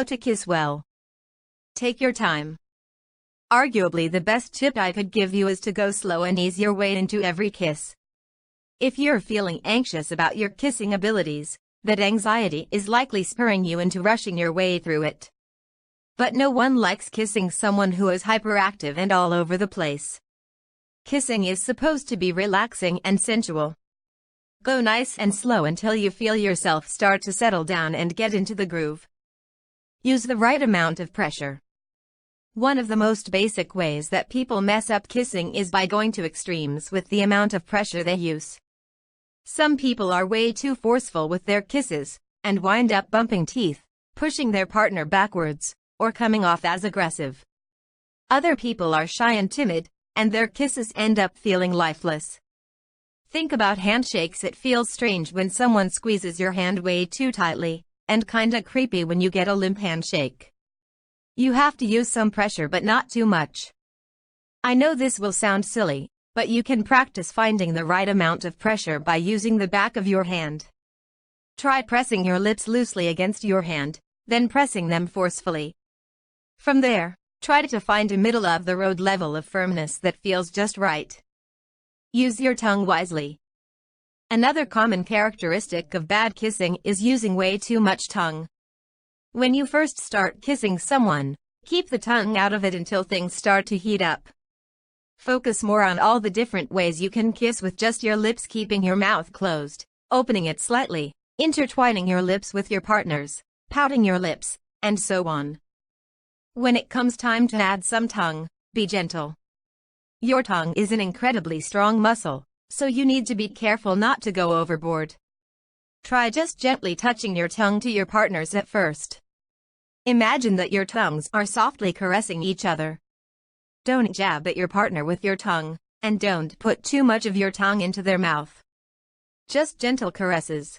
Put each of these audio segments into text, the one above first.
How to kiss well. Take your time. Arguably the best tip I could give you is to go slow and ease your way into every kiss. If you're feeling anxious about your kissing abilities, that anxiety is likely spurring you into rushing your way through it. But no one likes kissing someone who is hyperactive and all over the place. Kissing is supposed to be relaxing and sensual. Go nice and slow until you feel yourself start to settle down and get into the groove. Use the right amount of pressure. One of the most basic ways that people mess up kissing is by going to extremes with the amount of pressure they use. Some people are way too forceful with their kisses, and wind up bumping teeth, pushing their partner backwards, or coming off as aggressive. Other people are shy and timid, and their kisses end up feeling lifeless. Think about handshakes. It feels strange when someone squeezes your hand way too tightly, and kinda creepy when you get a limp handshake. You have to use some pressure but not too much. I know this will sound silly, but you can practice finding the right amount of pressure by using the back of your hand. Try pressing your lips loosely against your hand, then pressing them forcefully. From there, try to find a middle-of-the-road level of firmness that feels just right. Use your tongue wisely. Another common characteristic of bad kissing is using way too much tongue. When you first start kissing someone, keep the tongue out of it until things start to heat up. Focus more on all the different ways you can kiss with just your lips, keeping your mouth closed, opening it slightly, intertwining your lips with your partner's, pouting your lips, and so on. When it comes time to add some tongue, be gentle. Your tongue is an incredibly strong muscle, so you need to be careful not to go overboard. Try just gently touching your tongue to your partner's at first. Imagine that your tongues are softly caressing each other. Don't jab at your partner with your tongue, and don't put too much of your tongue into their mouth. Just gentle caresses.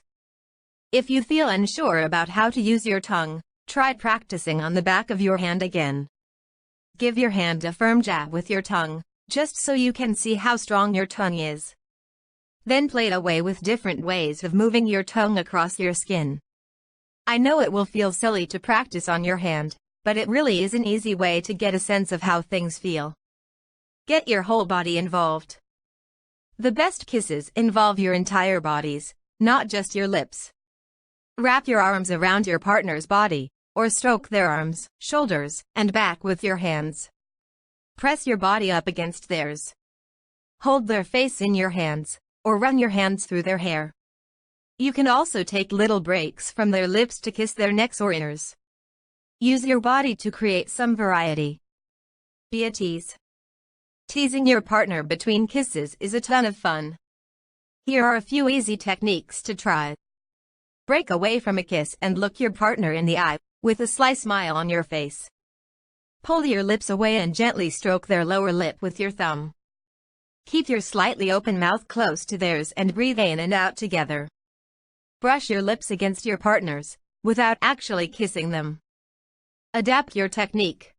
If you feel unsure about how to use your tongue, try practicing on the back of your hand again. Give your hand a firm jab with your tongue, just so you can see how strong your tongue is. Then play away with different ways of moving your tongue across your skin. I know it will feel silly to practice on your hand, but it really is an easy way to get a sense of how things feel. Get your whole body involved. The best kisses involve your entire bodies, not just your lips. Wrap your arms around your partner's body, or stroke their arms, shoulders, and back with your hands. Press your body up against theirs. Hold their face in your hands, or run your hands through their hair. You can also take little breaks from their lips to kiss their necks or ears. Use your body to create some variety. Be a tease. Teasing your partner between kisses is a ton of fun. Here are a few easy techniques to try. Break away from a kiss and look your partner in the eye, with a sly smile on your face. Pull your lips away and gently stroke their lower lip with your thumb. Keep your slightly open mouth close to theirs and breathe in and out together. Brush your lips against your partner's, without actually kissing them. Adapt your technique.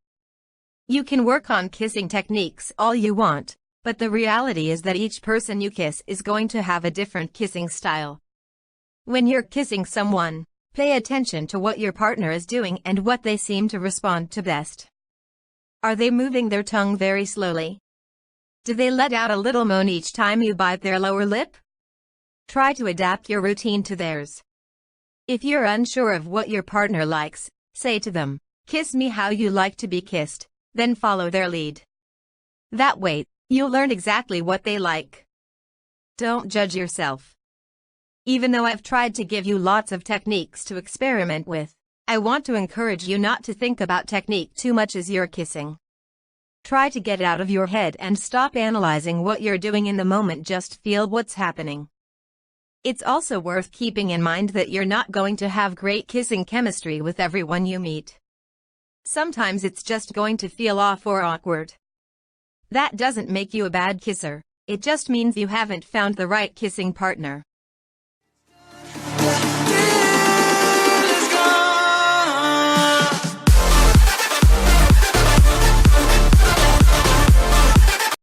You can work on kissing techniques all you want, but the reality is that each person you kiss is going to have a different kissing style. When you're kissing someone, pay attention to what your partner is doing and what they seem to respond to best. Are they moving their tongue very slowly? Do they let out a little moan each time you bite their lower lip? Try to adapt your routine to theirs. If you're unsure of what your partner likes, say to them, "Kiss me how you like to be kissed," then follow their lead. That way, you'll learn exactly what they like. Don't judge yourself. Even though I've tried to give you lots of techniques to experiment with, I want to encourage you not to think about technique too much as you're kissing. Try to get out of your head and stop analyzing what you're doing in the moment. Just feel what's happening. It's also worth keeping in mind that you're not going to have great kissing chemistry with everyone you meet. Sometimes it's just going to feel off or awkward. That doesn't make you a bad kisser, it just means you haven't found the right kissing partner.